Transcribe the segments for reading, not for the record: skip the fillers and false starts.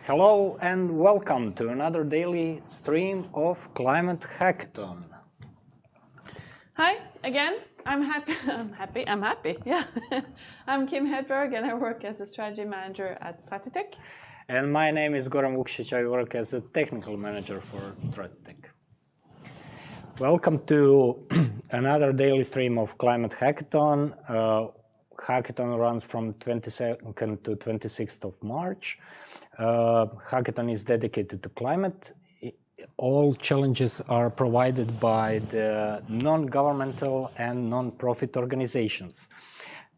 Hello and welcome to another daily stream of Climate Hackathon. Hi again. I'm happy. Yeah. I'm Kim Hedberg and I work as a strategy manager at Stratitech. And my name is Goran Vukšić. I work as a technical manager for Stratitech. Welcome to another daily stream of Climate Hackathon. Hackathon runs from 22nd to 26th of March. Hackathon is dedicated to climate. All challenges are provided by the non-governmental and non-profit organizations.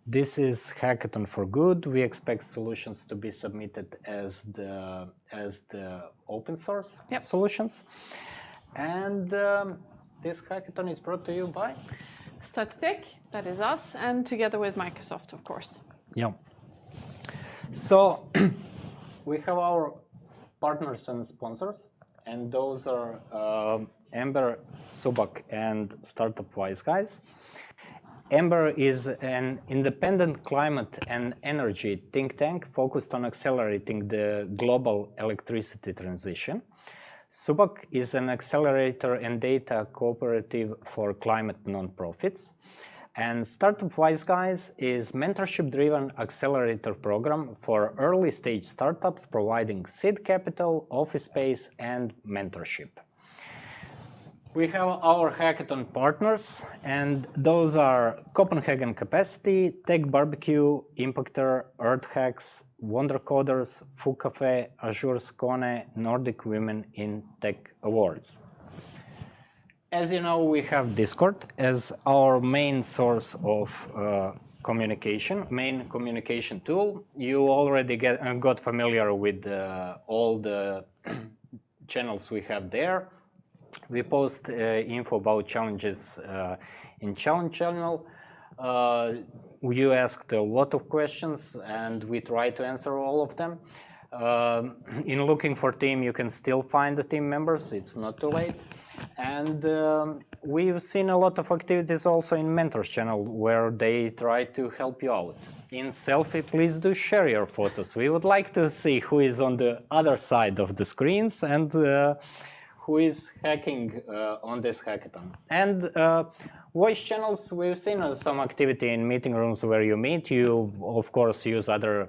This is Hackathon for Good. We expect solutions to be submitted as the open source solutions. And this Hackathon is brought to you by Stratitech, that is us, and together with Microsoft, of course. Yeah. So we have our partners and sponsors, and those are Ember, Subak, and Startup Wise Guys. Ember is an independent climate and energy think tank focused on accelerating the global electricity transition. Subak is an accelerator and data cooperative for climate nonprofits. And Startup Wise Guys is mentorship-driven accelerator program for early-stage startups providing seed capital, office space, and mentorship. We have our hackathon partners, and those are Copenhagen Capacity, Tech Barbecue, Impactor, Earth Hacks, Wonder Coders, Foo Cafe, Azure Skåne, Nordic Women in Tech Awards. As you know, we have Discord as our main source of main communication tool. You already got familiar with all the channels we have there. We post info about challenges in challenge channel. You asked a lot of questions and we try to answer all of them. In looking for team, you can still find the team members. It's not too late. And we've seen a lot of activities also in Mentors channel where they try to help you out. In Selfie, please do share your photos. We would like to see who is on the other side of the screens and who is hacking on this hackathon. And voice channels, we've seen some activity in meeting rooms where you meet. You, of course, use other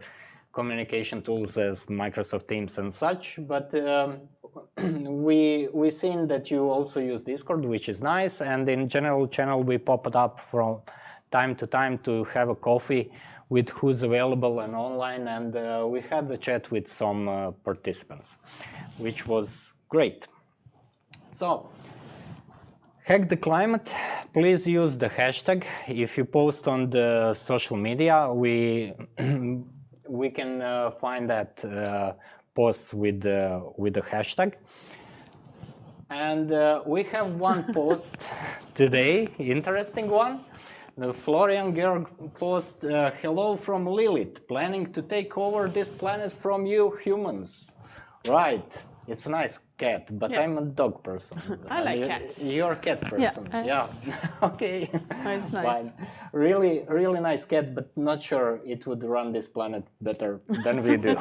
communication tools as Microsoft Teams and such, but we've seen that you also use Discord, which is nice, and in general channel we pop it up from time to time to have a coffee with who's available and online, and we had the chat with some participants, which was great. So, hack the climate, please use the hashtag. If you post on the social media, we can find that posts with the hashtag. And we have one post today, interesting one. The Florian Georg post, hello from Lilith, planning to take over this planet from you humans. Right, it's a nice cat, but yeah. I'm a dog person. I like cats. You're a cat person, yeah. Okay. Oh, it's nice. Fine. Really, really nice cat, but not sure it would run this planet better than we do.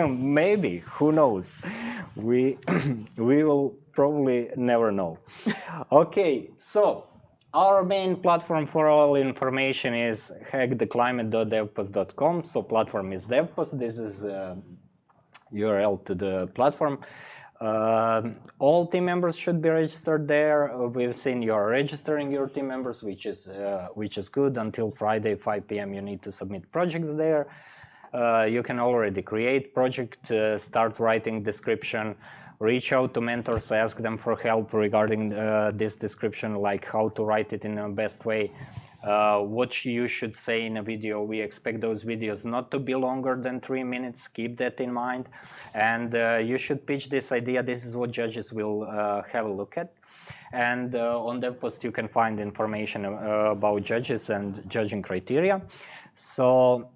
Maybe, who knows? We will probably never know. Okay, so our main platform for all information is hacktheclimate.devpost.com. So platform is DevPost. This is URL to the platform. All team members should be registered there. We've seen you're registering your team members, which is good. Until Friday 5 p.m. you need to submit projects there. You can already create project, start writing description, reach out to mentors, ask them for help regarding this description, like how to write it in the best way. What you should say in a video. We expect those videos not to be longer than 3 minutes. Keep that in mind. And you should pitch this idea. This is what judges will have a look at. And on DevPost you can find information about judges and judging criteria. So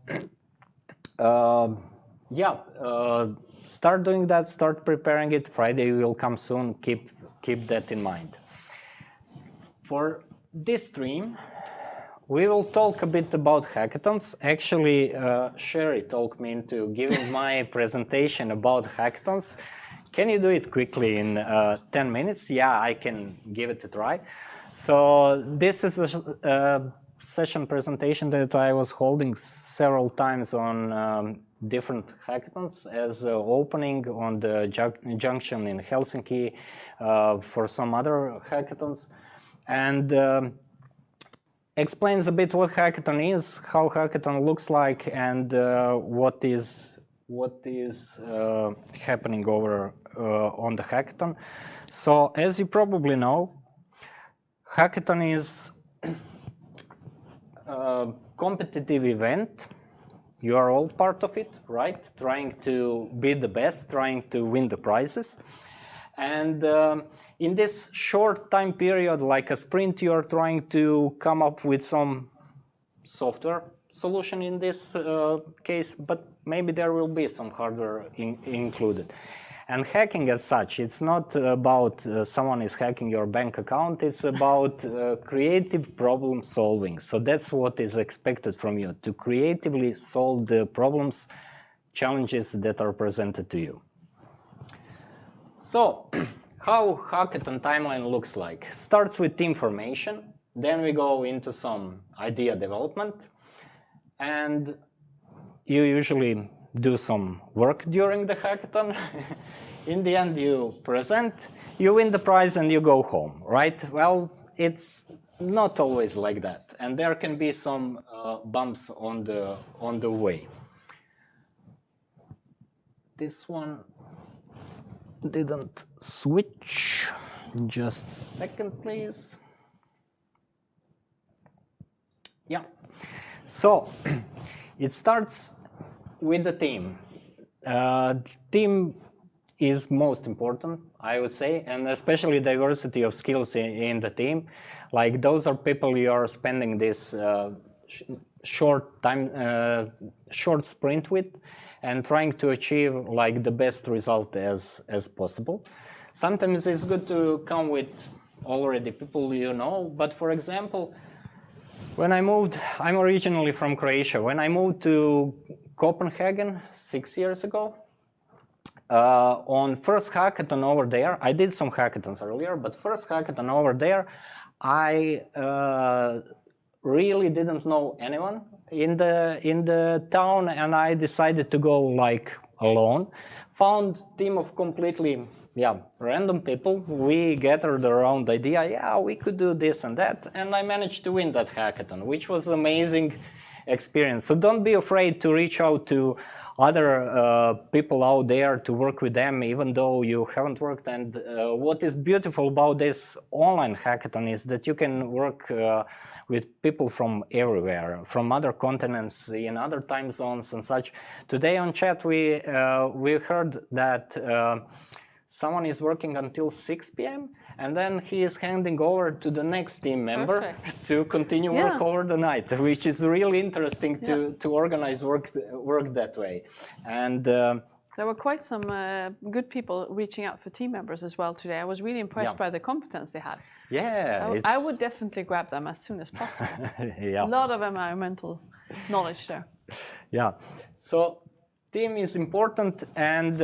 start doing that, start preparing it. Friday will come soon. Keep that in mind. For this stream, we will talk a bit about hackathons. Actually, Sherry talked me into giving my presentation about hackathons. Can you do it quickly in 10 minutes? Yeah, I can give it a try. So this is a session presentation that I was holding several times on different hackathons as opening on the junction in Helsinki for some other hackathons. And explains a bit what hackathon is, how hackathon looks like, and what is happening over on the hackathon. So as you probably know, hackathon is a competitive event. You are all part of it, right? Trying to be the best, trying to win the prizes. And in this short time period, like a sprint, you are trying to come up with some software solution in this case, but maybe there will be some hardware included. And hacking as such, it's not about someone is hacking your bank account, it's about creative problem solving. So that's what is expected from you, to creatively solve the problems, challenges that are presented to you. So, how hackathon timeline looks like. Starts with team formation, then we go into some idea development, and you usually do some work during the hackathon. In the end, you present, you win the prize, and you go home, right? Well, it's not always like that, and there can be some bumps on the way. This one didn't switch. Just a second, please. Yeah. So it starts with the team. Team is most important, I would say, and especially diversity of skills in the team. Like those are people you are spending this short sprint with, and trying to achieve like the best result as possible. Sometimes it's good to come with already people you know, but for example, when I moved, I'm originally from Croatia. When I moved to Copenhagen 6 years ago, on first hackathon over there, I did some hackathons earlier, but first hackathon over there, I really didn't know anyone in the town, and I decided to go like alone. Found team of completely random people. We gathered around the idea, yeah, we could do this and that, and I managed to win that hackathon, which was an amazing experience. So don't be afraid to reach out to other people out there to work with them, even though you haven't worked. And what is beautiful about this online hackathon is that you can work with people from everywhere, from other continents, in other time zones and such. Today on chat we heard that someone is working until 6 p.m. and then he is handing over to the next team member to continue work over the night, which is really interesting to organize work that way. And there were quite some good people reaching out for team members as well today. I was really impressed by the competence they had. Yeah, so I would definitely grab them as soon as possible. A lot of environmental knowledge there. Yeah, so team is important, and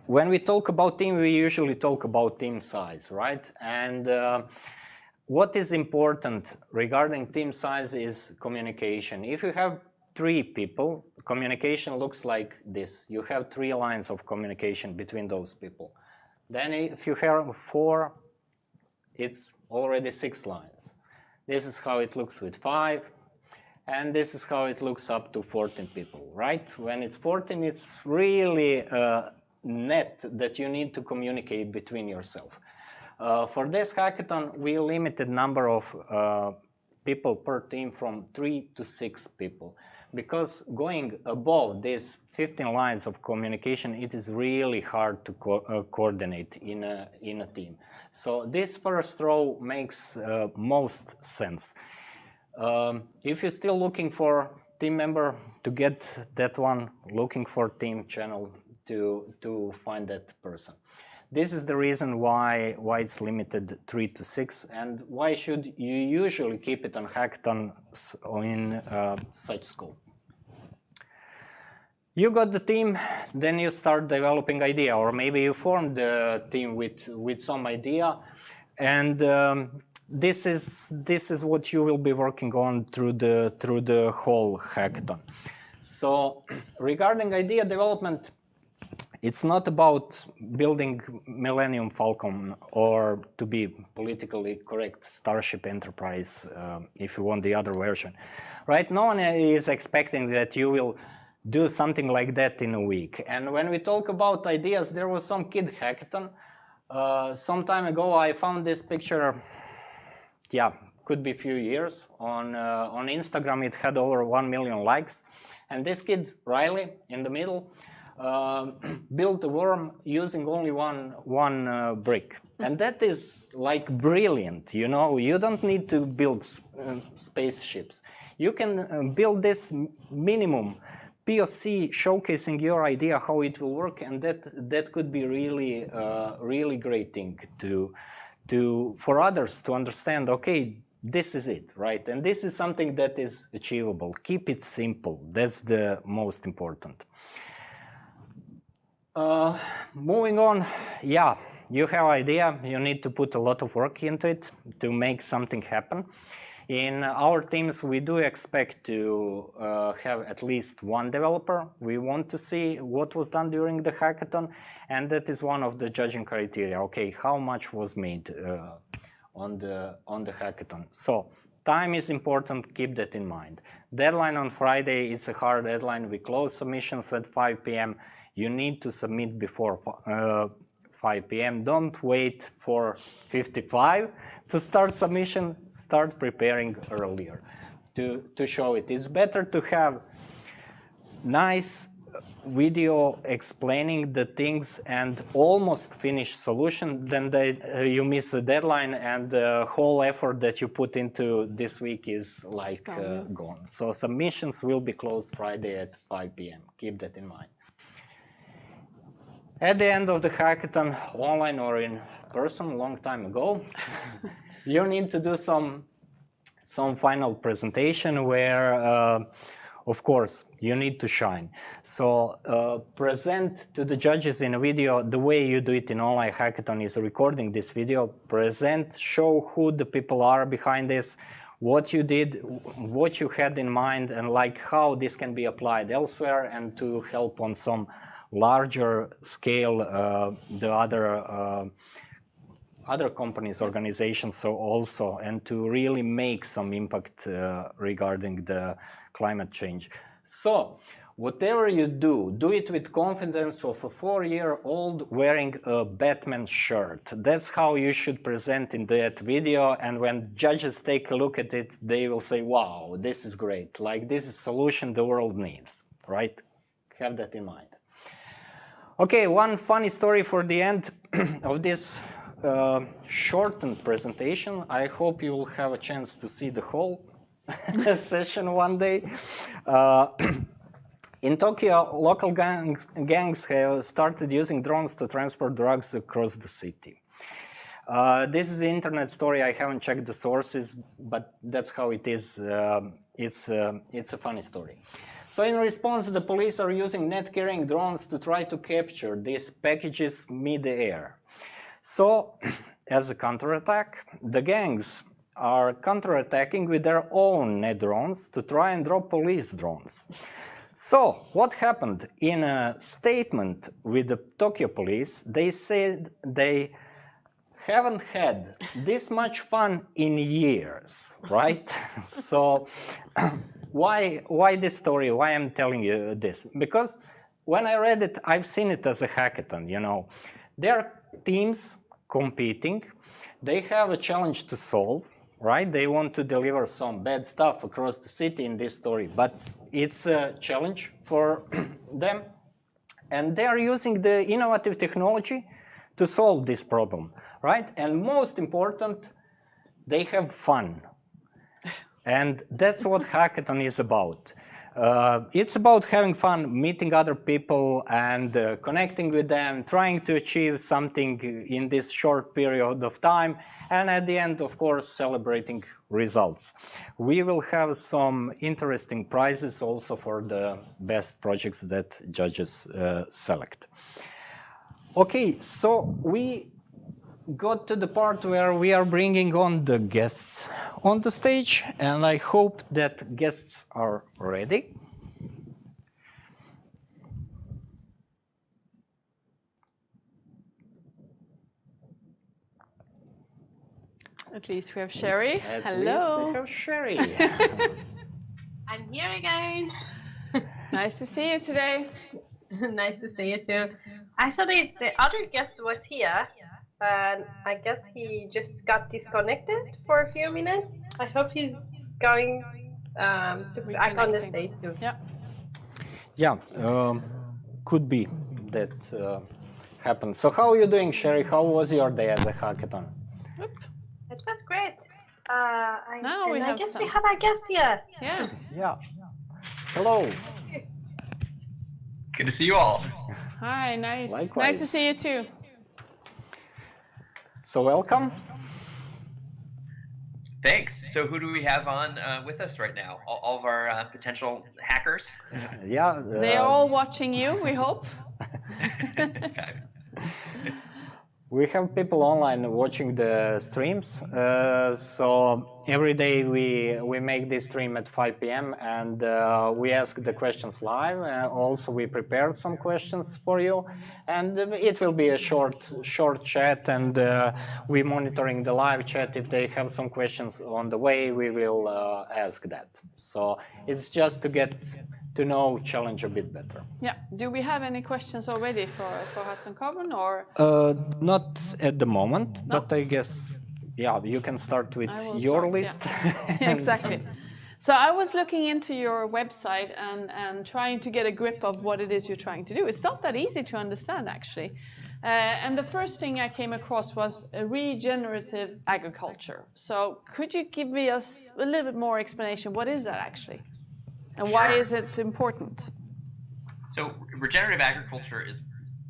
when we talk about team, we usually talk about team size, right? And what is important regarding team size is communication. If you have 3 people, communication looks like this. You have 3 lines of communication between those people. Then if you have 4, it's already 6 lines. This is how it looks with 5. And this is how it looks up to 14 people, right? When it's 14, it's really net that you need to communicate between yourself. For this hackathon, we limited number of people per team from 3 to 6 people, because going above these 15 lines of communication, it is really hard to coordinate in a team. So this first row makes most sense. If you're still looking for team member, to get that one, looking for team channel to find that person. This is the reason why it's limited 3 to 6, and why should you usually keep it on hackathons in such scope. You got the team, then you start developing idea, or maybe you form the team with some idea, and this is what you will be working on through the whole hackathon. So regarding idea development, it's not about building Millennium Falcon or, to be politically correct, Starship Enterprise, if you want the other version. Right? No one is expecting that you will do something like that in a week. And when we talk about ideas, there was some kid hackathon. Some time ago, I found this picture, yeah, could be a few years. On Instagram, it had over 1 million likes. And this kid, Riley, in the middle, built a worm using only one brick. And that is like brilliant, you know. You don't need to build spaceships. You can build this minimum POC showcasing your idea how it will work, and that could be really really great thing for others to understand. Okay, this is it, right? And this is something that is achievable. Keep it simple. That's the most important. Moving on, yeah, you have idea. You need to put a lot of work into it to make something happen. In our teams, we do expect to have at least one developer. We want to see what was done during the hackathon, and that is one of the judging criteria. Okay, how much was made on the hackathon? So time is important. Keep that in mind. Deadline on Friday. It's a hard deadline. We close submissions at 5 p.m. You need to submit before 5 p.m. Don't wait for 55 to start submission. Start preparing earlier to show it. It's better to have nice video explaining the things and almost finished solution than you miss the deadline and the whole effort that you put into this week is like gone. So submissions will be closed Friday at 5 p.m. Keep that in mind. At the end of the hackathon, online or in person, a long time ago, you need to do some final presentation where, of course, you need to shine. So present to the judges in a video. The way you do it in online hackathon is recording this video. Present, show who the people are behind this, what you did, what you had in mind, and like how this can be applied elsewhere, and to help on some larger scale the other companies, organizations, so also, and to really make some impact regarding the climate change. So whatever you do, do it with confidence of a 4-year-old wearing a Batman shirt. That's how you should present in that video, and when judges take a look at it, they will say, wow, this is great, like this is a solution the world needs, right? Have that in mind. Okay, one funny story for the end of this shortened presentation. I hope you will have a chance to see the whole session one day. In Tokyo, local gangs have started using drones to transport drugs across the city. This is the internet story. I haven't checked the sources, but that's how it is. It's a funny story. So in response, the police are using net-carrying drones to try to capture these packages mid-air. So, as a counterattack, the gangs are counterattacking with their own net drones to try and drop police drones. So, what happened? In a statement with the Tokyo police, they said they haven't had this much fun in years, right? So, why this story? Why I'm telling you this? Because when I read it, I've seen it as a hackathon, you know. There are teams competing. They have a challenge to solve, right? They want to deliver some bad stuff across the city in this story, but it's a challenge for them. And they are using the innovative technology to solve this problem, right? And most important, they have fun. And that's what hackathon is about. It's about having fun, meeting other people and connecting with them, trying to achieve something in this short period of time, and at the end, of course, celebrating results. We will have some interesting prizes also for the best projects that judges select. Okay, so we got to the part where we are bringing on the guests on the stage, and I hope that guests are ready. At least we have Sherry. Hello. At least we have Sherry. I'm here again. Nice to see you today. Nice to see you too. Actually, the other guest was here, and I guess he just got disconnected for a few minutes. I hope he's going to be back on the stage soon. Yeah. Yeah, could be that happens. So how are you doing, Sherry? How was your day at the hackathon? It was great. I guess we have our guest here. Yeah. Yeah. Hello. Good to see you all. Hi, nice. Likewise. Nice to see you too. So welcome. Thanks. So who do we have on with us right now? All of our potential hackers? Yeah. They're all watching you, we hope. Okay. We have people online watching the streams. So every day we make this stream at 5 p.m. and we ask the questions live. Also, we prepared some questions for you, and it will be a short chat. And we're monitoring the live chat. If they have some questions on the way, we will ask that. So it's just to get to know challenge a bit better. Yeah. Do we have any questions already for Hudson Carbon or? Not at the moment, no? But I guess, yeah, you can start with your list. Yeah. Exactly. So I was looking into your website and trying to get a grip of what it is you're trying to do. It's not that easy to understand, actually. And the first thing I came across was regenerative agriculture. So could you give me a little bit more explanation? What is that actually? And why is it important? So regenerative agriculture is,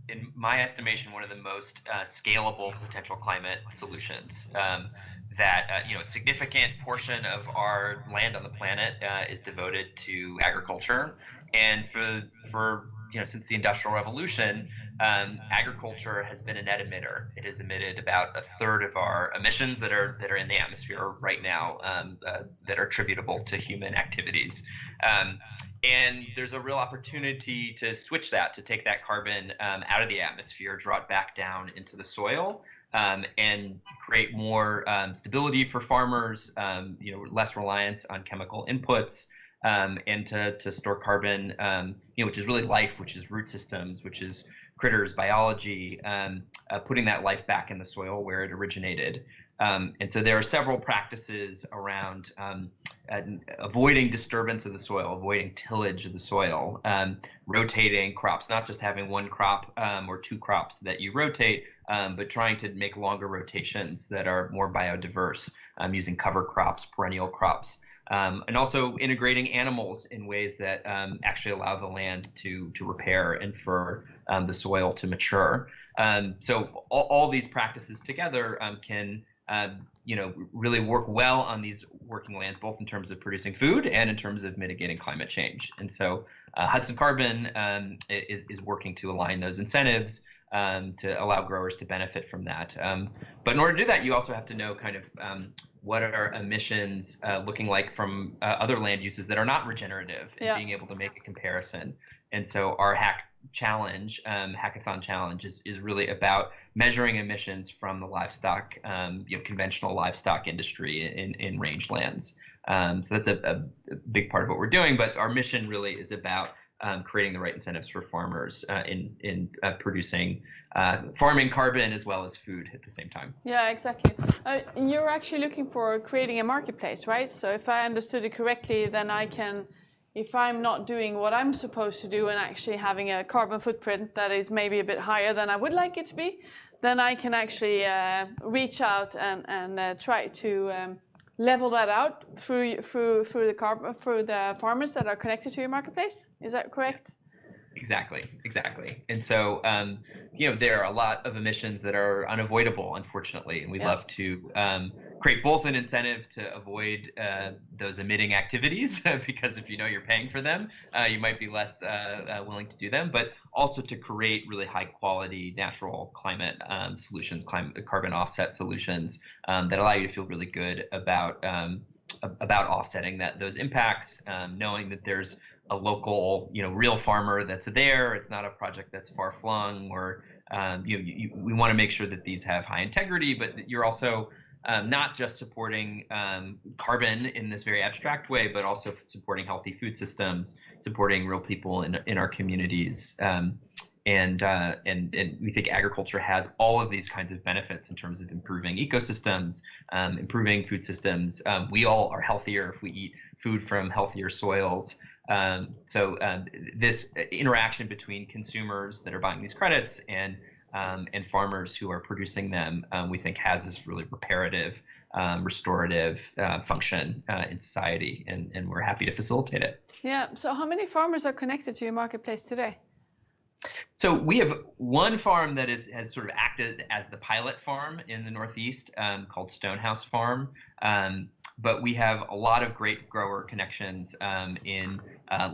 in my estimation, one of the most scalable potential climate solutions. That a significant portion of our land on the planet is devoted to agriculture, and for since the Industrial Revolution, agriculture has been a net emitter. It has emitted about a third of our emissions that are in the atmosphere right now that are attributable to human activities. And there's a real opportunity to switch that, to take that carbon out of the atmosphere, draw it back down into the soil, and create more stability for farmers, less reliance on chemical inputs, and to store carbon, which is really life, which is root systems, which is critters, biology, putting that life back in the soil where it originated. And so there are several practices around avoiding disturbance of the soil, avoiding tillage of the soil, rotating crops, not just having one crop or two crops that you rotate, but trying to make longer rotations that are more biodiverse, using cover crops, perennial crops, and also integrating animals in ways that actually allow the land to repair and for the soil to mature. So all these practices together can really work well on these working lands, both in terms of producing food and in terms of mitigating climate change. And so Hudson Carbon is working to align those incentives to allow growers to benefit from that. But in order to do that, you also have to know kind of what are emissions looking like from other land uses that are not regenerative, and being able to make a comparison. And so our hackathon challenge is really about measuring emissions from the livestock, conventional livestock industry in rangelands. So that's a big part of what we're doing. But our mission really is about creating the right incentives for farmers in producing farming carbon as well as food at the same time. Yeah, exactly. You're actually looking for creating a marketplace, right? So if I understood it correctly, then I can, if I'm not doing what I'm supposed to do and actually having a carbon footprint that is maybe a bit higher than I would like it to be, then I can actually reach out and try to level that out through the farmers that are connected to your marketplace. Is that correct? Exactly. And so, there are a lot of emissions that are unavoidable, unfortunately, and we love to create both an incentive to avoid those emitting activities, because if you know you're paying for them, you might be less willing to do them, but also to create really high quality natural climate solutions, carbon offset solutions that allow you to feel really good about offsetting those impacts, knowing that there's a local, real farmer that's there. It's not a project that's far flung, or we want to make sure that these have high integrity, but that you're also not just supporting carbon in this very abstract way, but also supporting healthy food systems, supporting real people in our communities. And we think agriculture has all of these kinds of benefits in terms of improving ecosystems, improving food systems. We all are healthier if we eat food from healthier soils. So this interaction between consumers that are buying these credits and farmers who are producing them, we think has this really reparative, restorative function in society, and we're happy to facilitate it. Yeah. So how many farmers are connected to your marketplace today? So we have one farm that has sort of acted as the pilot farm in the Northeast, called Stonehouse Farm. But we have a lot of great grower connections in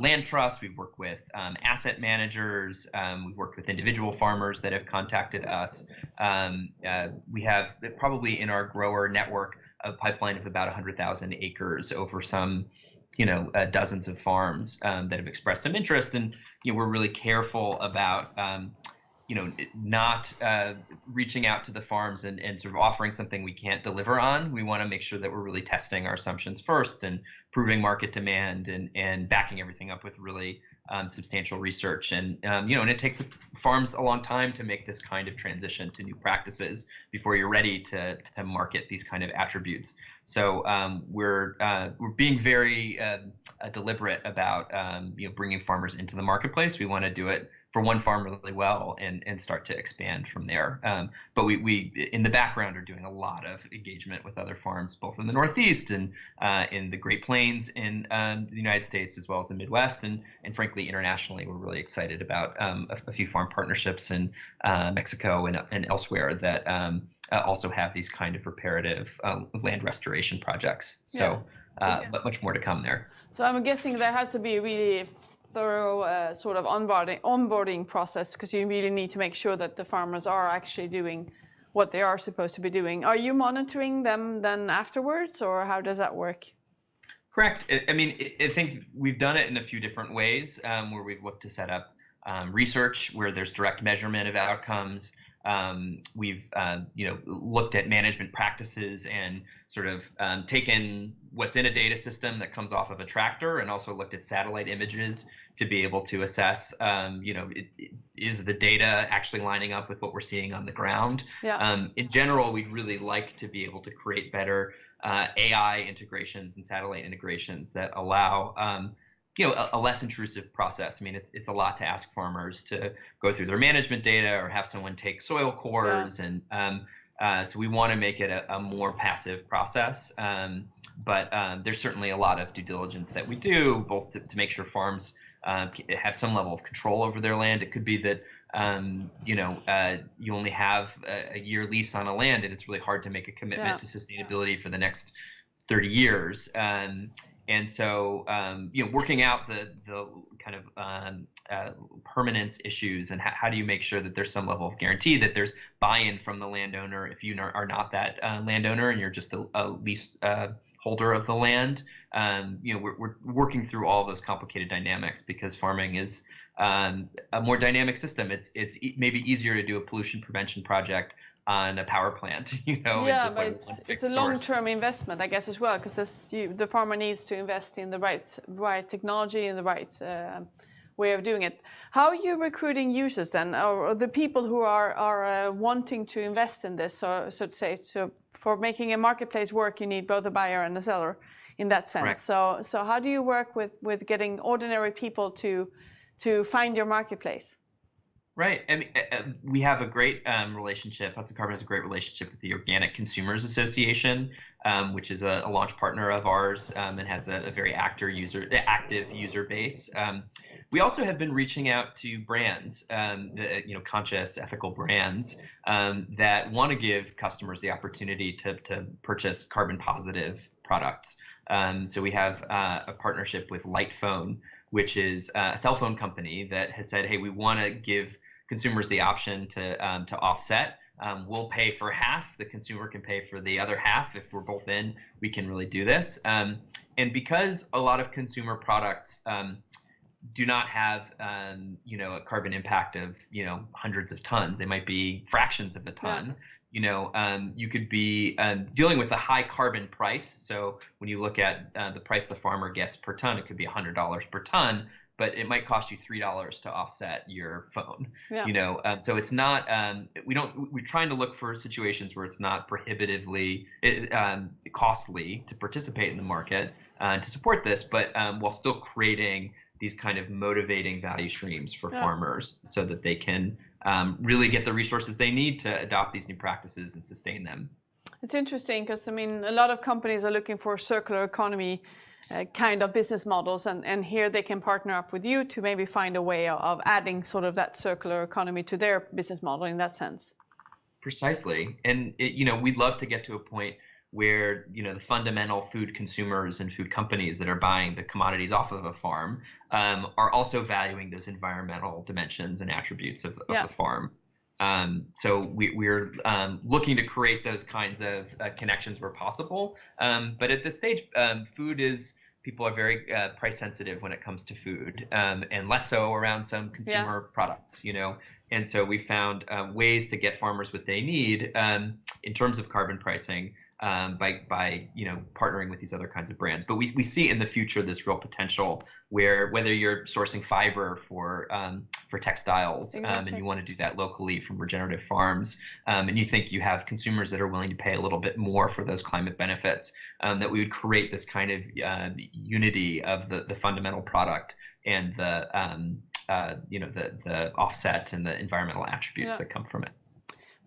land trusts. We've worked with asset managers. We've worked with individual farmers that have contacted us. We have probably in our grower network a pipeline of about 100,000 acres over some dozens of farms that have expressed some interest, and we're really careful about not reaching out to the farms and sort of offering something we can't deliver on. We want to make sure that we're really testing our assumptions first and proving market demand and backing everything up with really substantial research. And and it takes farms a long time to make this kind of transition to new practices before you're ready to market these kind of attributes. So we're being very deliberate about bringing farmers into the marketplace. We want to do it for one farm really well and start to expand from there. But we in the background are doing a lot of engagement with other farms, both in the Northeast and in the Great Plains in the United States, as well as the Midwest, and frankly internationally. We're really excited about a few farm partnerships in Mexico and elsewhere that also have these kind of reparative land restoration projects. So but much more to come there. So I'm guessing there has to be really thorough sort of onboarding process, because you really need to make sure that the farmers are actually doing what they are supposed to be doing. Are you monitoring them then afterwards, or how does that work? Correct. I mean, I think we've done it in a few different ways, where we've looked to set up research where there's direct measurement of outcomes. We've looked at management practices and sort of taken what's in a data system that comes off of a tractor, and also looked at satellite images to be able to assess, is the data actually lining up with what we're seeing on the ground? Yeah. In general, we'd really like to be able to create better AI integrations and satellite integrations that allow a less intrusive process. I mean, it's a lot to ask farmers to go through their management data or have someone take soil cores, and so we want to make it a more passive process. But there's certainly a lot of due diligence that we do, both to make sure farms have some level of control over their land. It could be that you only have a year lease on a land, and it's really hard to make a commitment to sustainability for the next 30 years. And so, working out the kind of permanence issues, and how do you make sure that there's some level of guarantee that there's buy-in from the landowner if you are not that landowner and you're just a lease holder of the land. We're working through all those complicated dynamics, because farming is a more dynamic system. It's maybe easier to do a pollution prevention project on a power plant, Yeah, just but like it's a long-term investment, I guess, as well, because the farmer needs to invest in the right technology and the right way of doing it. How are you recruiting users then, or the people who are wanting to invest in this, so to say? So for making a marketplace work, you need both a buyer and a seller in that sense. Right. So how do you work with getting ordinary people to find your marketplace? Right. I mean, we have a great relationship. Hudson Carbon has a great relationship with the Organic Consumers Association, which is a launch partner of ours and has a very active user base. We also have been reaching out to brands, conscious, ethical brands that want to give customers the opportunity to purchase carbon positive products. So we have a partnership with Lightphone, which is a cell phone company that has said, hey, we want to give consumers the option to offset. We'll pay for half. The consumer can pay for the other half. If we're both in, we can really do this. And because a lot of consumer products do not have, a carbon impact of, hundreds of tons, they might be fractions of a ton. Yeah. You could be dealing with a high carbon price. So when you look at the price the farmer gets per ton, it could be $100 per ton, but it might cost you $3 to offset your phone. Yeah. So it's not. We're trying to look for situations where it's not prohibitively costly to participate in the market to support this, but while still creating these kind of motivating value streams for farmers so that they can really get the resources they need to adopt these new practices and sustain them. It's interesting because, a lot of companies are looking for circular economy kind of business models, and here they can partner up with you to maybe find a way of adding sort of that circular economy to their business model in that sense. Precisely. And, we'd love to get to a point where, the fundamental food consumers and food companies that are buying the commodities off of a farm are also valuing those environmental dimensions and attributes of the farm. So we're looking to create those kinds of connections where possible. But at this stage, people are very price sensitive when it comes to food, and less so around some consumer products, And so we found ways to get farmers what they need in terms of carbon pricing by partnering with these other kinds of brands. But we see in the future this real potential where whether you're sourcing fiber for textiles and you want to do that locally from regenerative farms, and you think you have consumers that are willing to pay a little bit more for those climate benefits, that we would create this kind of unity of the fundamental product and the offset and the environmental attributes that come from it.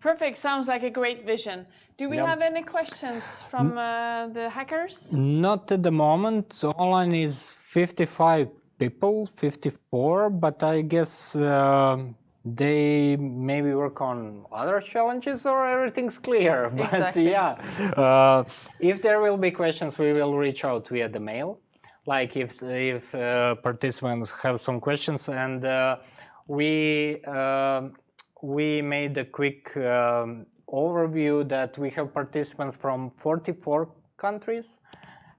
Perfect. Sounds like a great vision. Do we have any questions from the hackers? Not at the moment. So online is 55 people, 54, but I guess they maybe work on other challenges or everything's clear. But exactly. If there will be questions, we will reach out via the mail. Like if participants have some questions, and we made a quick overview that we have participants from 44 countries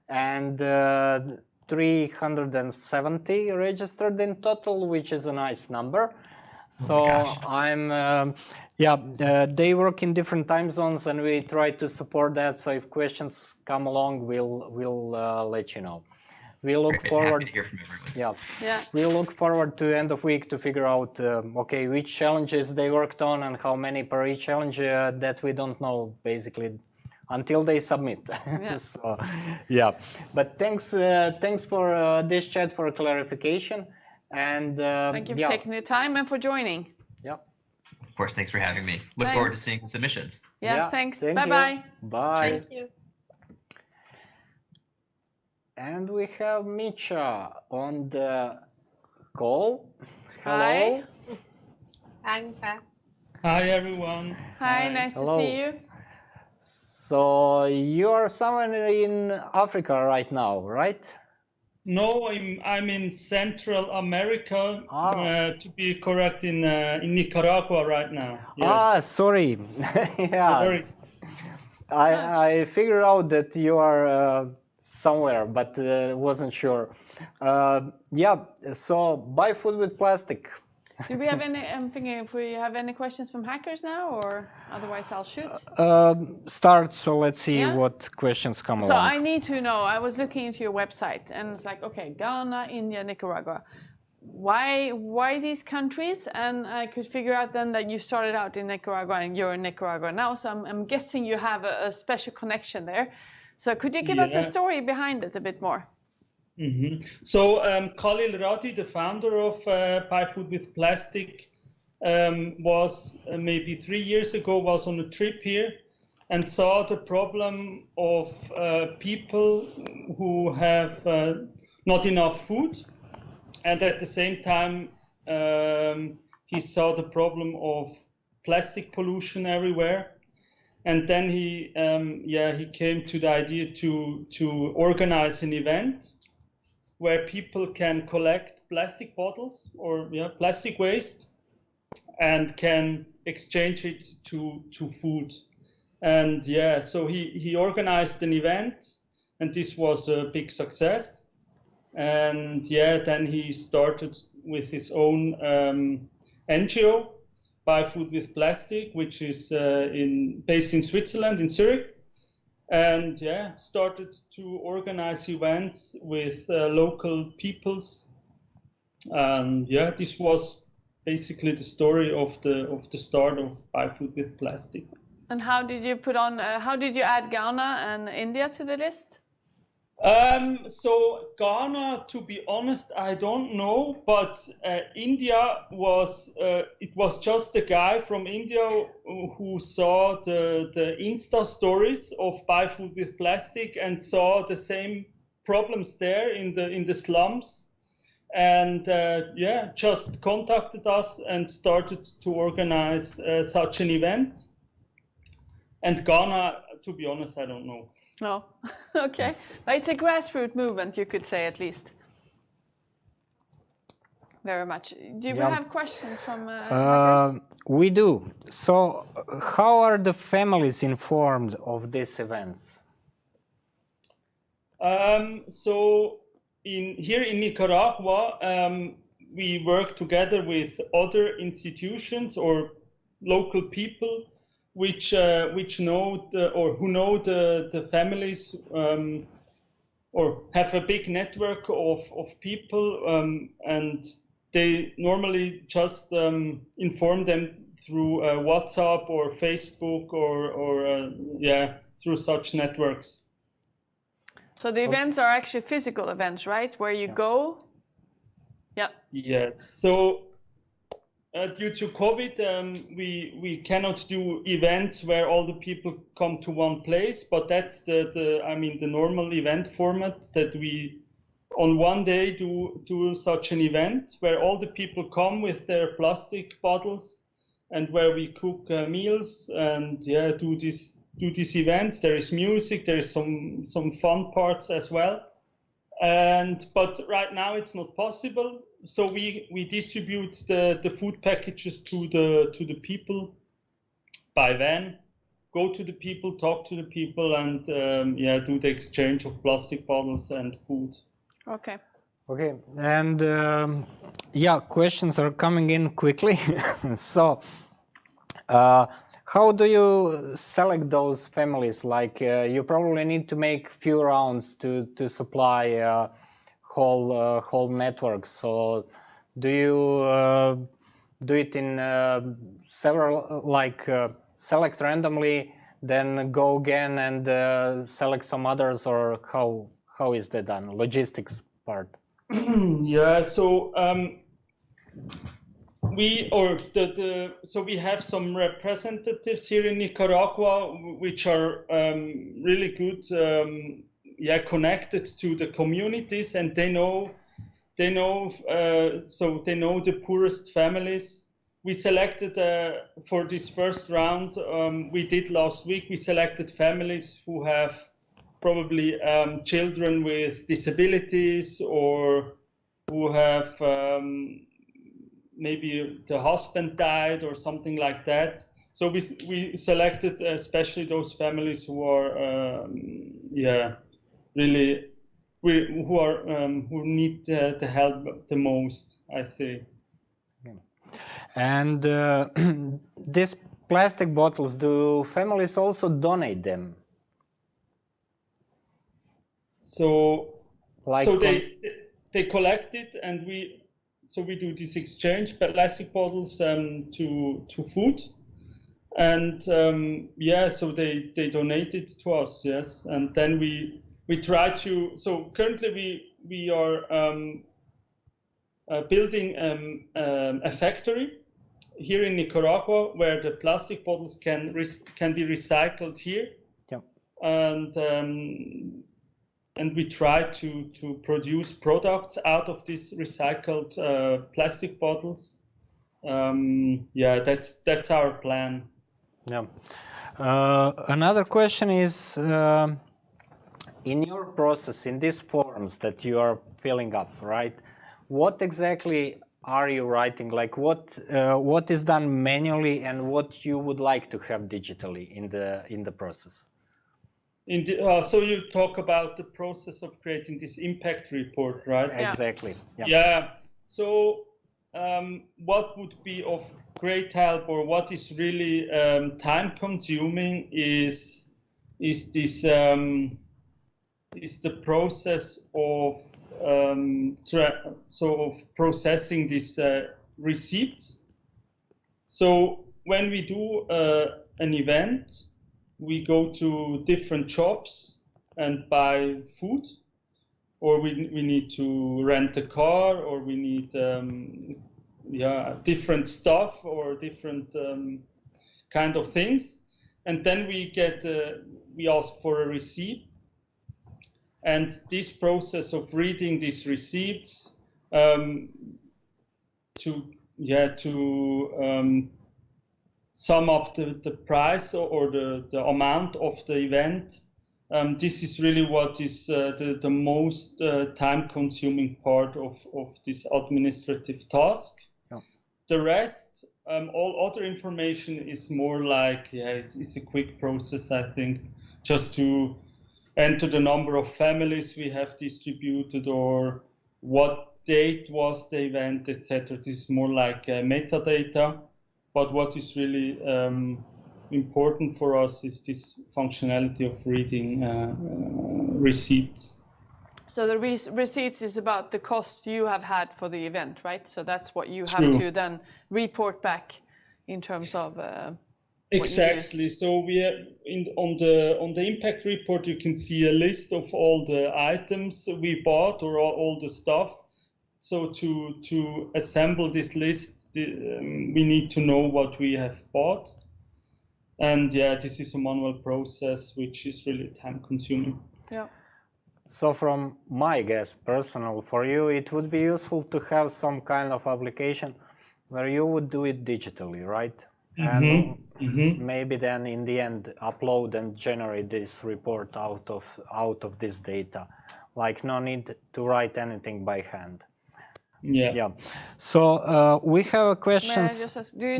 and 370 registered in total, which is a nice number. So they work in different time zones, and we try to support that. So if questions come along, we'll let you know. We look forward. Happy to hear from everyone. We look forward to end of week to figure out which challenges they worked on and how many per each challenge that we don't know basically until they submit. But thanks for this chat for clarification, and thank you for taking the time and for joining. Of course, thanks for having me. Look forward to seeing the submissions. Thanks. Thank Bye-bye. Bye. Thank you. And we have Micha on the call. Hello. Hi. Hi, everyone. Hi, nice to see you. So you are somewhere in Africa right now, right? No, I'm in Central America, to be correct, in Nicaragua right now. Yes. Sorry. I figured out that you are somewhere, but wasn't sure. So buy food with plastic. Do we have any? I'm thinking if we have any questions from hackers now, or otherwise I'll shoot. Start. So let's see what questions come along. So I need to know. I was looking into your website, and it's like, okay, Ghana, India, Nicaragua. Why these countries? And I could figure out then that you started out in Nicaragua and you're in Nicaragua now. So I'm guessing you have a special connection there. So could you give us a story behind it a bit more? So Khalil Radi, the founder of Buy Food with Plastic, was maybe 3 years ago, was on a trip here and saw the problem of people who have not enough food, and at the same time he saw the problem of plastic pollution everywhere. And then he came to the idea to organize an event where people can collect plastic bottles or plastic waste and can exchange it to food. And so he organized an event, and this was a big success. And then he started with his own NGO, Buy Food with Plastic, which is based in Switzerland, in Zurich. And started to organize events with local peoples. And this was basically the story of the start of Buy Food with Plastic. And how did you how did you add Ghana and India to the list? So Ghana, to be honest, I don't know, but India was, it was just a guy from India who saw the Insta stories of Buy Food with Plastic and saw the same problems there in the slums, and just contacted us and started to organize such an event. And Ghana, to be honest, I don't know. No, okay, but it's a grassroots movement, you could say, at least. Very much. Do we have questions from We do. So, how are the families informed of these events? So, here in Nicaragua, we work together with other institutions or local people which know who know the families or have a big network of people, and they normally just inform them through WhatsApp or Facebook or through such networks. So the events are actually physical events, right? Where you go? Yeah. Yes. So due to COVID, we cannot do events where all the people come to one place, but that's the normal event format, that we on one day do such an event where all the people come with their plastic bottles and where we cook meals and do these events. There is music, there is some fun parts as well. But right now it's not possible. So we distribute the food packages to the people by van, go to the people, talk to the people, and do the exchange of plastic bottles and food. Okay. Okay, and questions are coming in quickly. So, how do you select those families? Like, you probably need to make few rounds to supply whole networks. So, do you do it in several, like select randomly, then go again and select some others, or how is that done? Logistics part. So we have some representatives here in Nicaragua which are really good, connected to the communities, and they know the poorest families. We selected for this first round we did last week. We selected families who have probably children with disabilities, or who have maybe the husband died or something like that. So we selected especially those families who are who need the help the most, I say. And these plastic bottles, do families also donate them? So they collect it, and we do this exchange, plastic bottles to food, and so they donate it to us, yes, and then we try to. So currently we are building a factory here in Nicaragua, where the plastic bottles can be recycled here, and we try to produce products out of these recycled plastic bottles. That's our plan. Yeah. Another question is, in your process, in these forms that you are filling up, right? What exactly are you writing? Like what is done manually and what you would like to have digitally in the process? So you talk about the process of creating this impact report, right? Exactly. Yeah. So what would be of great help, or what is really time consuming, is the process of processing these receipts. So when we do an event, we go to different shops and buy food, or we need to rent a car, or we need different stuff or different kind of things, and then we ask for a receipt. And this process of reading these receipts to sum up the price or the amount of the event, this is really what is the most time-consuming part of this administrative task. Yeah. The rest, all other information, is more like, it's a quick process, I think, just to enter the number of families we have distributed, or what date was the event, etc. This is more like metadata. But what is really important for us is this functionality of reading receipts. So the receipts is about the cost you have had for the event, right? So that's what you have to then report back in terms of exactly. So we have on the impact report, you can see a list of all the items we bought, or all the stuff. So to assemble this list, we need to know what we have bought, and this is a manual process which is really time consuming. Yeah. So from my guess, personal, for you, it would be useful to have some kind of application where you would do it digitally, right? And maybe then in the end upload and generate this report out of this data. Like no need to write anything by hand. Yeah. So we have a question. May I just ask, do you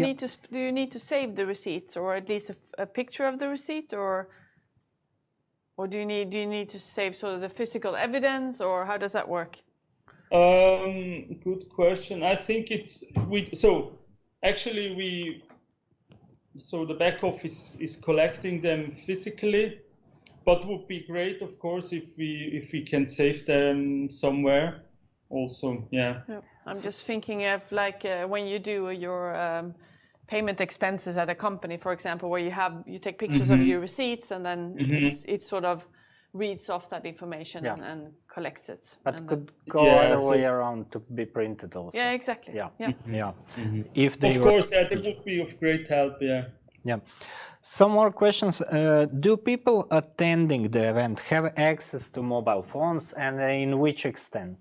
need to save the receipts, or at least a picture of the receipt, or do you need to save sort of the physical evidence, or how does that work? Good question. I think the back office is collecting them physically, but would be great, of course, if we can save them somewhere. Also, I'm just thinking of like when you do your payment expenses at a company, for example, where you take pictures of your receipts, and then it sort of reads off that information and collects it. But could go other way around to be printed also. Yeah, exactly. If they of course, that would be of great help. Yeah. Some more questions. Do people attending the event have access to mobile phones, and in which extent?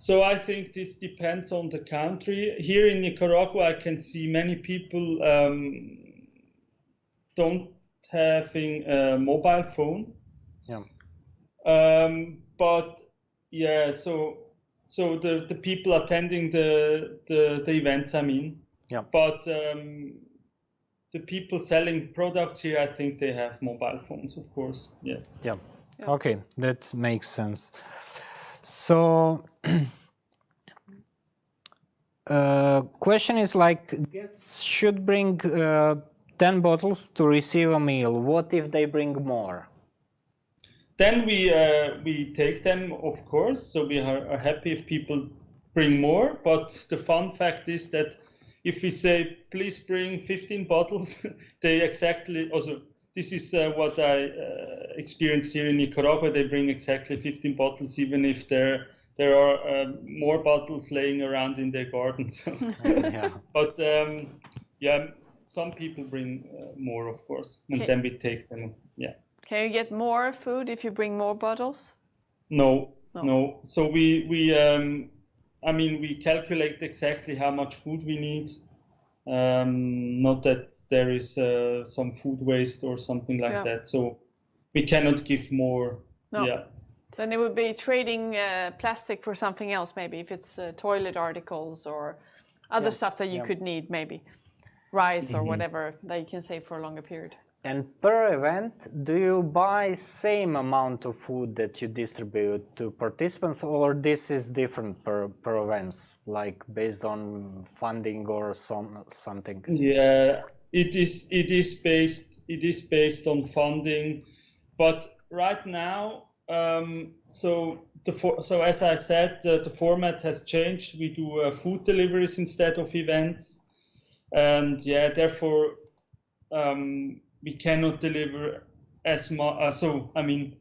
So I think this depends on the country. Here in Nicaragua, I can see many people don't having a mobile phone. Yeah. But so the people attending the events, I mean. Yeah. But the people selling products here, I think they have mobile phones, of course. Yes. Yeah. Okay, that makes sense. So, question is like, guests should bring 10 bottles to receive a meal. What if they bring more? Then we take them, of course. So we are happy if people bring more. But the fun fact is that if we say, please bring 15 bottles, they exactly also. This is what I experienced here in Nicaragua. They bring exactly 15 bottles, even if there there are more bottles laying around in their gardens. Yeah. But yeah, some people bring more, of course, and then we take them. Yeah. Can you get more food if you bring more bottles? No. So I mean, we calculate exactly how much food we need. Not that there is some food waste or something like that. So we cannot give more. No. Yeah. Then it would be trading plastic for something else, maybe if it's toilet articles or other stuff that you could need, maybe rice or whatever that you can save for a longer period. And per event, do you buy same amount of food that you distribute to participants, or this is different per events, like based on funding or something? Yeah, it is based on funding, but right now, so as I said, the format has changed. We do food deliveries instead of events, and yeah, therefore. We cannot deliver as much. So I mean,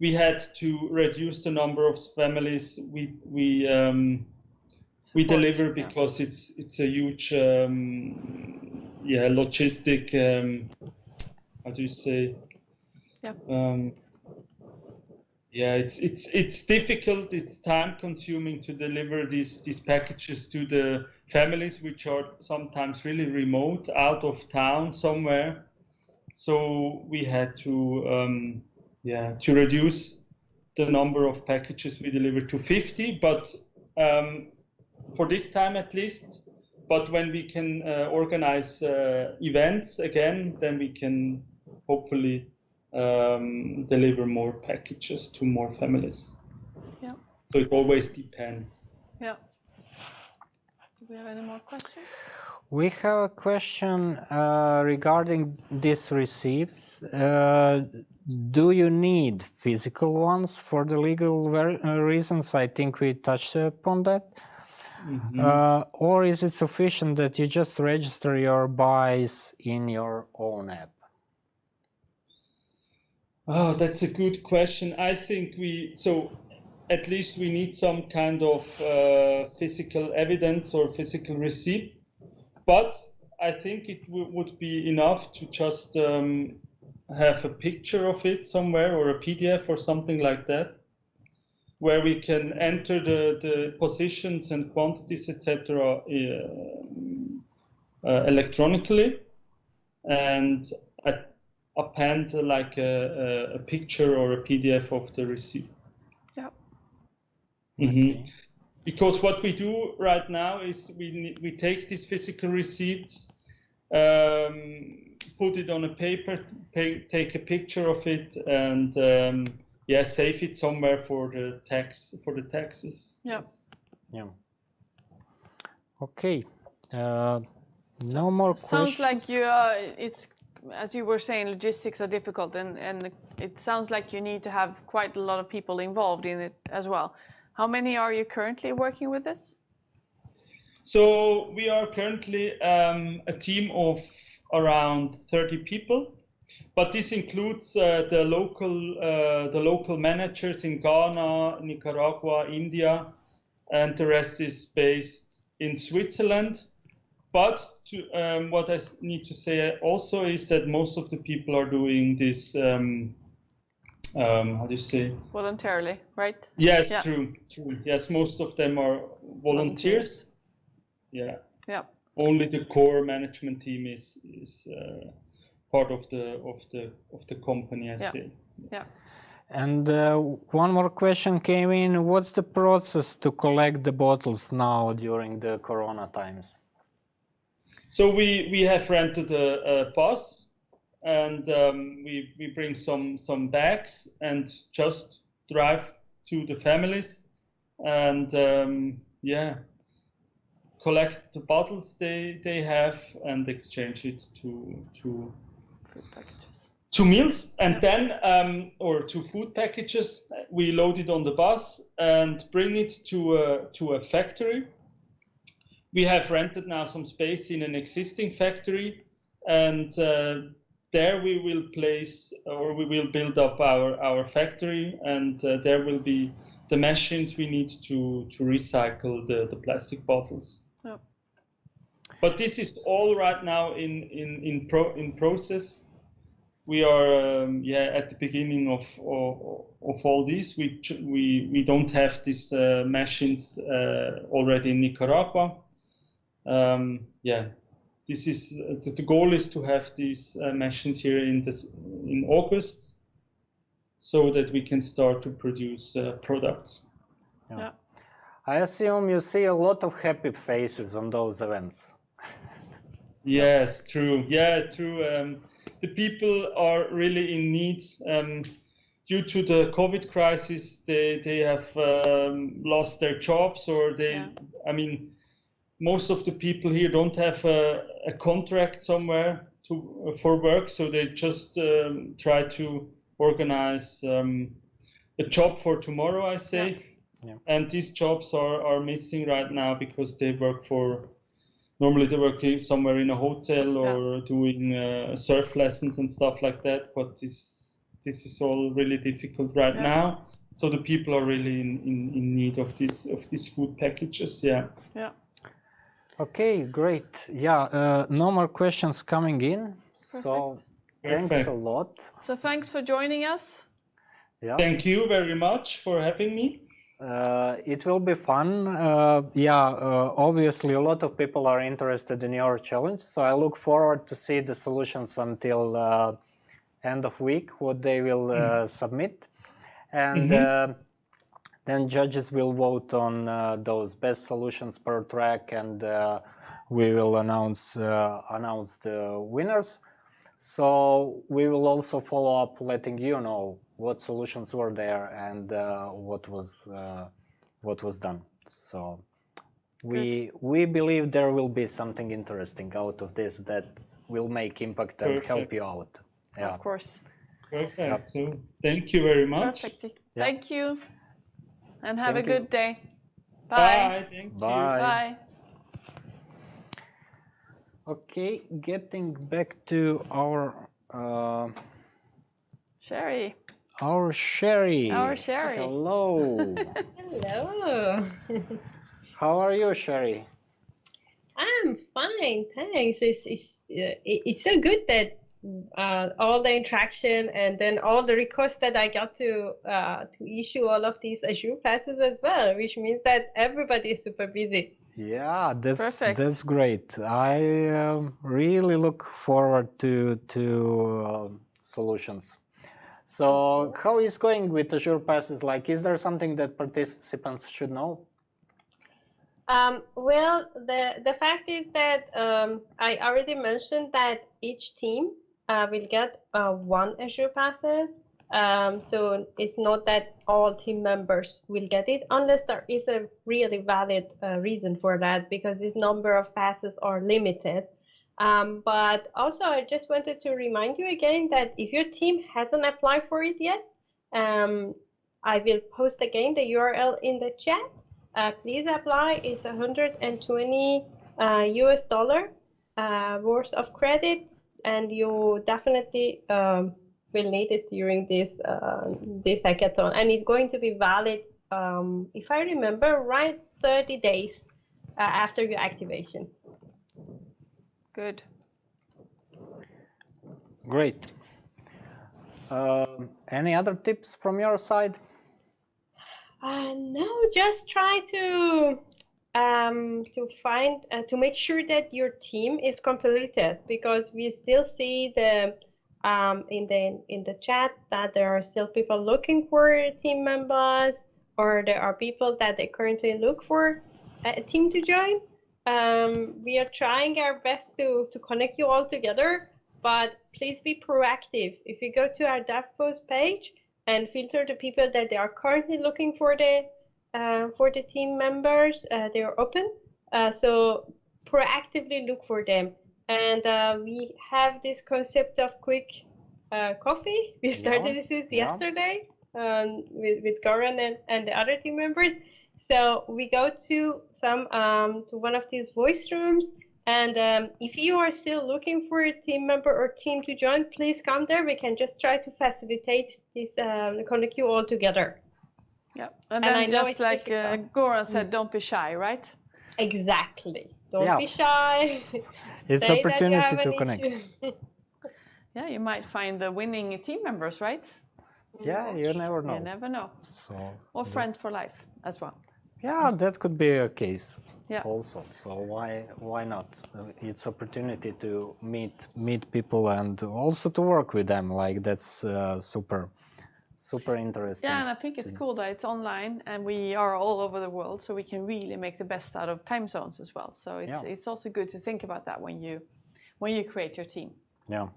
we had to reduce the number of families we deliver because it's a huge logistic. How do you say? It's difficult. It's time consuming to deliver these packages to the families, which are sometimes really remote, out of town somewhere. So we had to reduce the number of packages we deliver to 50, but for this time at least. But when we can organize events again, then we can hopefully deliver more packages to more families. Yeah. So it always depends. Yeah. Do we have any more questions? We have a question regarding these receipts. Do you need physical ones for the legal reasons? I think we touched upon that. Or is it sufficient that you just register your buys in your own app? Oh, that's a good question. I think at least we need some kind of physical evidence or physical receipt. But I think it would be enough to just have a picture of it somewhere or a PDF or something like that, where we can enter the positions and quantities, etc., electronically, and append like a picture or a PDF of the receipt. Yeah. Okay. Because what we do right now is we take these physical receipts, put it on a paper, take a picture of it, and save it somewhere for the taxes. Yes. Yeah. Okay. No more questions. Sounds like it's as you were saying, logistics are difficult, and it sounds like you need to have quite a lot of people involved in it as well. How many are you currently working with this? So we are currently a team of around 30 people, but this includes the local managers in Ghana, Nicaragua, India, and the rest is based in Switzerland. But what I need to say also is that most of the people are doing this. How do you say? Voluntarily, right? Yes, yeah. True. Yes, most of them are volunteers. Yeah. Yeah. Only the core management team is part of the company, I say. Yes. Yeah. And one more question came in. What's the process to collect the bottles now during the Corona times? So we have rented a bus. And we bring some bags and just drive to the families and collect the bottles they have and exchange it to food packages, to meals, and then or to food packages. We load it on the bus and bring it to a factory. We have rented now some space in an existing factory, and there we will place, or we will build up our factory, and there will be the machines we need to recycle the plastic bottles. Yep. But this is all right now in process. We are at the beginning of all this. We don't have these machines already in Nicaragua. This is the goal is to have these machines here in August, so that we can start to produce products. Yeah. I assume you see a lot of happy faces on those events. Yes, true. Yeah, true. The people are really in need. Due to the COVID crisis, they have lost their jobs, or I mean, most of the people here don't have a contract somewhere for work, so they just try to organize a job for tomorrow, I say. Yeah. And these jobs are missing right now because they work normally they work somewhere in a hotel or doing surf lessons and stuff like that. But this is all really difficult right now. So the people are really in need of these food packages. Yeah. Yeah. Okay, great. Yeah, no more questions coming in. So thanks a lot. So thanks for joining us. Yeah. Thank you very much for having me. It will be fun. Obviously a lot of people are interested in your challenge, so I look forward to see the solutions until end of week, what they will submit. And then judges will vote on those best solutions per track, and we will announce the winners. So we will also follow up, letting you know what solutions were there and what was done. So we believe there will be something interesting out of this that will make impact and help you out. Yeah. Of course. Perfect. So thank you very much. Perfect. Thank you. And have Thank a good day. Bye. Bye. Thank you. Bye. Bye. Okay, getting back to our Sherry. Our Sherry. Our Sherry. Hello. Hello. How are you, Sherry? I'm fine, thanks. It's so good that all the interaction and then all the requests that I got to issue all of these Azure passes as well, which means that everybody is super busy. Yeah, that's great. I really look forward to solutions. So how is going with Azure passes? Like, is there something that participants should know? Well, the fact is that I already mentioned that each team will get one Azure passes. So it's not that all team members will get it unless there is a really valid reason for that, because this number of passes are limited. But also, I just wanted to remind you again that if your team hasn't applied for it yet, I will post again the URL in the chat. Please apply. It's $120 US worth of credits, and you definitely will need it during this hackathon. And it's going to be valid, if I remember right, 30 days after your activation. Good. Great. Any other tips from your side? No, just try to make sure that your team is completed, because we still see in the chat that there are still people looking for team members, or there are people that they currently look for a team to join. We are trying our best to connect you all together, but please be proactive. If you go to our dev post page and filter the people that they are currently looking for the team members, they are open. So proactively look for them. And we have this concept of quick coffee. We started this yesterday with Goran and the other team members. So we go to one of these voice rooms, and if you are still looking for a team member or team to join, please come there. We can just try to facilitate this, connect you all together. Yeah, and And I then know just it's like difficult. Goran said, don't be shy, right? Exactly. Don't Yeah. be shy. It's Say that you opportunity have to an connect. issue. Yeah, you might find the winning team members, right? Yeah, you never know. You never know. So Or friends that's- for life as well. Yeah, that could be a case. Yeah. Also, so why not? It's opportunity to meet people and also to work with them. Like that's super interesting. Yeah, and I think it's cool that it's online and we are all over the world, so we can really make the best out of time zones as well. So it's also good to think about that when you create your team. Yeah,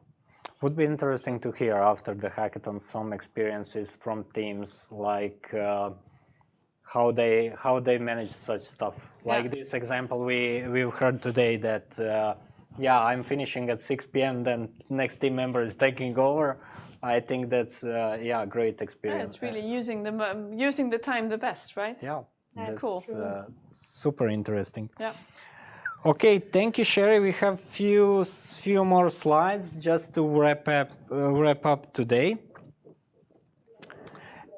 would be interesting to hear after the hackathon some experiences from teams, like how they manage such stuff. Like this example we've heard today that I'm finishing at 6 p.m. then next team member is taking over. I think that's great experience. Yeah, it's really using the time the best, right? Yeah, that's cool. super interesting. Yeah. Okay, thank you, Sherry. We have few more slides just to wrap up today,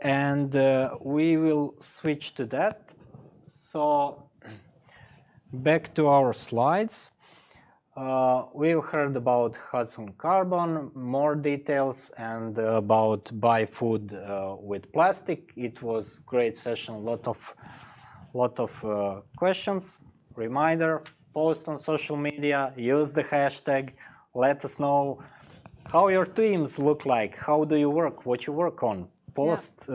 and we will switch to that. So back to our slides. We've heard about Hudson Carbon, more details, and about buy food with plastic. It was great session. Lot of questions. Reminder: post on social media, use the hashtag, let us know how your teams look like, how do you work, what you work on, post,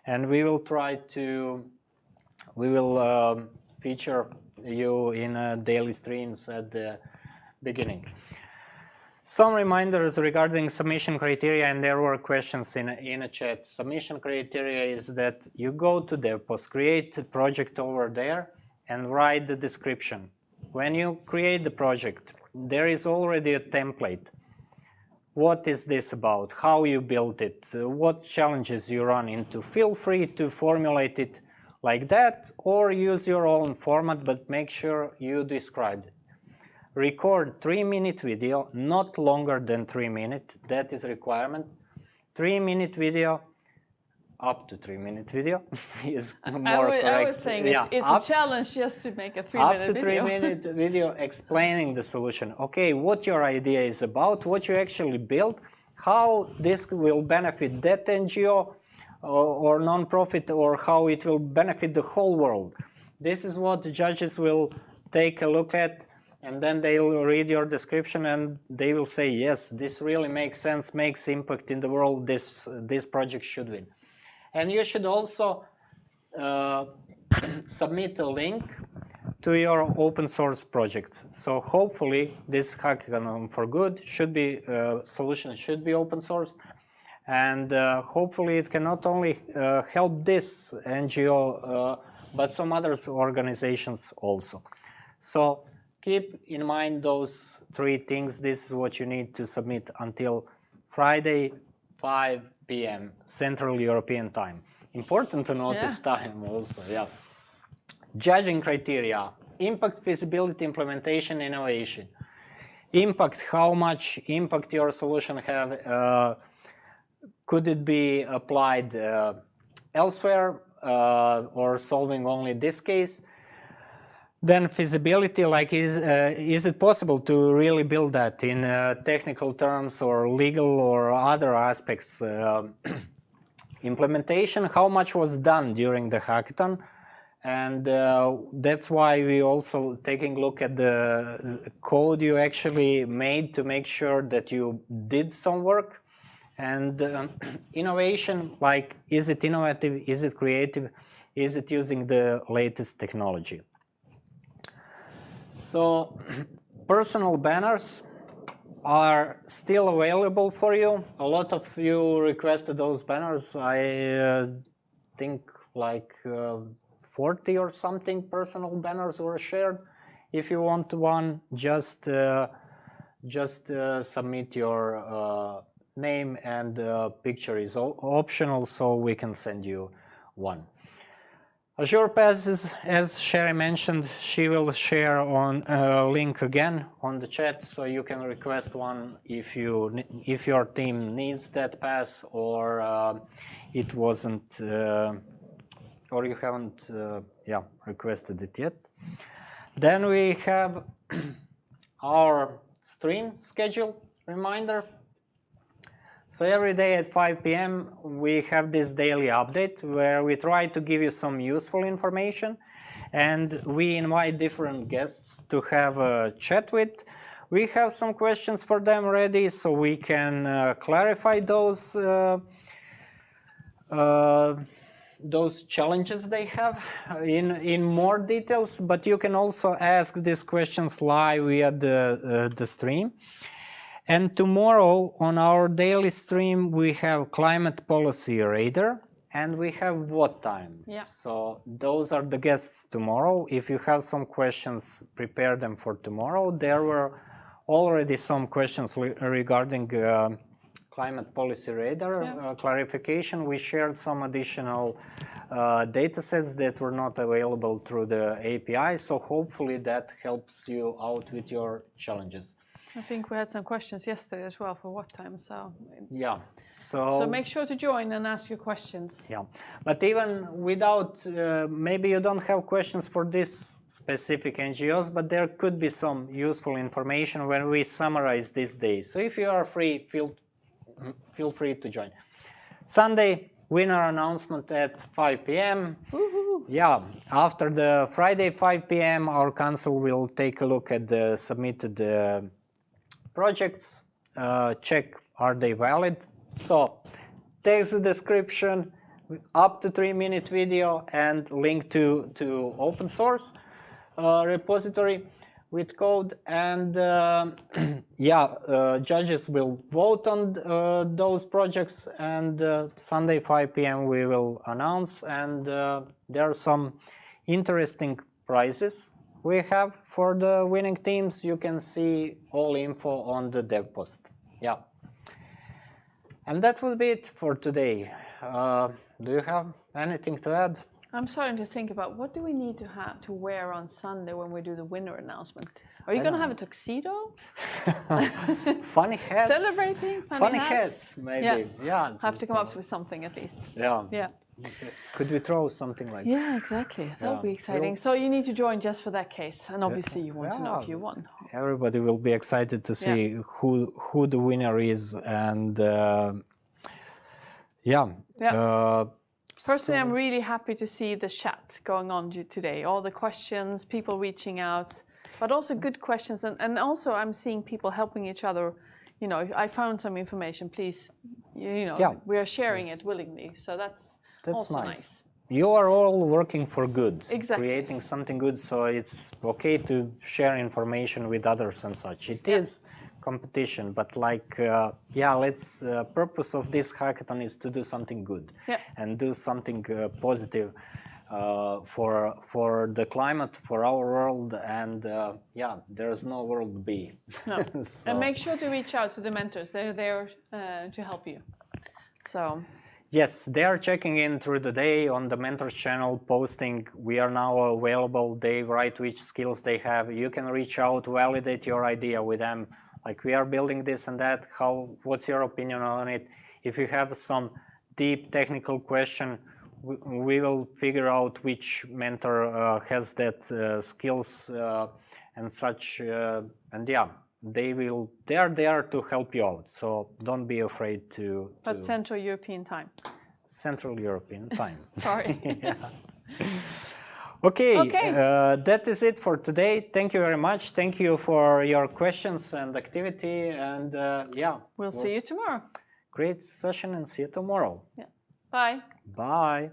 and we will feature you in daily streams at the beginning. Some reminders regarding submission criteria, and there were questions in a chat. Submission criteria is that you go to DevPost, create a project over there, and write the description. When you create the project, there is already a template. What is this about? How you built it? What challenges you run into? Feel free to formulate it like that, or use your own format, but make sure you describe it. Record 3-minute video, not longer than 3 minutes. That is a requirement. 3-minute video, up to 3-minute video is more correct. I was saying it's a challenge just to make a 3-minute video. Up to 3-minute video explaining the solution. Okay, what your idea is about, what you actually built, how this will benefit that NGO or non-profit, or how it will benefit the whole world. This is what the judges will take a look at, and then they will read your description and they will say, yes, this really makes sense, makes impact in the world, this project should win. And you should also submit a link to your open source project. So hopefully this hackathon for good should be solution should be open source, and hopefully it can not only help this NGO but some other organizations also. So keep in mind those 3 things. This is what you need to submit until Friday 5 p.m. Central European time. Important to note this time also. Yeah. Judging criteria: impact, feasibility, implementation, innovation. Impact: how much impact your solution have? Could it be applied elsewhere or solving only this case? Then feasibility, like is it possible to really build that in technical terms or legal or other aspects? Implementation: how much was done during the hackathon? And that's why we also taking a look at the code you actually made to make sure that you did some work. And innovation, like is it innovative, is it creative, is it using the latest technology? So personal banners are still available for you. A lot of you requested those banners. I think like 40 or something personal banners were shared. If you want one, just submit your name, and picture is optional, so we can send you one. Azure Passes, as Sherry mentioned, she will share on a link again on the chat, so you can request one if your team needs that pass, or it wasn't or you haven't requested it yet. Then we have our stream schedule reminder. So every day at 5 p.m. we have this daily update where we try to give you some useful information, and we invite different guests to have a chat with. We have some questions for them ready, so we can clarify those challenges they have in more details. But you can also ask these questions live via the stream. And tomorrow on our daily stream we have Climate Policy Radar, and we have What Time. Yeah. So those are the guests tomorrow. If you have some questions, prepare them for tomorrow. There were already some questions regarding Climate Policy Radar clarification. We shared some additional data sets that were not available through the API, so hopefully that helps you out with your challenges. I think we had some questions yesterday as well for What Time, so yeah. So make sure to join and ask your questions. Yeah, but even without, maybe you don't have questions for this specific NGOs, but there could be some useful information when we summarize this day. So if you are free, feel free to join. Sunday, winner announcement at 5 p.m. Yeah, after the Friday 5 p.m. our council will take a look at the submitted projects, check are they valid. So text description, up to 3-minute video, and link to open source repository with code. And judges will vote on those projects, and Sunday 5 p.m. we will announce. And there are some interesting prizes we have for the winning teams. You can see all info on the dev post. Yeah. And that will be it for today. Do you have anything to add? I'm starting to think about what do we need to wear on Sunday when we do the winner announcement. Are you going to have a tuxedo? Funny hats. Celebrating? Funny hats, maybe. Yeah. Have to come up with something at least. Yeah. Yeah. Could we throw something like that? Yeah, exactly. That would be exciting. So you need to join just for that case. And obviously you want to know if you won. Everybody will be excited to see who the winner is. And personally, I'm really happy to see the chat going on today. All the questions, people reaching out, but also good questions. And also I'm seeing people helping each other. You know, I found some information, please, we are sharing it willingly. So that's also nice. You are all working for good, exactly. Creating something good, so it's okay to share information with others and such. It is competition, but purpose of this hackathon is to do something good and do something positive for the climate, for our world, and there's no world B. No. So. And make sure to reach out to the mentors. They're there to help you. So. Yes, they are checking in through the day on the mentors channel, posting. We are now available. They write which skills they have. You can reach out, validate your idea with them. Like, we are building this and that. What's your opinion on it? If you have some deep technical question, we will figure out which mentor has that skills and such. They are there to help you out. So don't be afraid to. But Central European time. Central European time. Sorry. Okay. That is it for today. Thank you very much. Thank you for your questions and activity. And we'll see you tomorrow. Great session, and see you tomorrow. Yeah. Bye. Bye.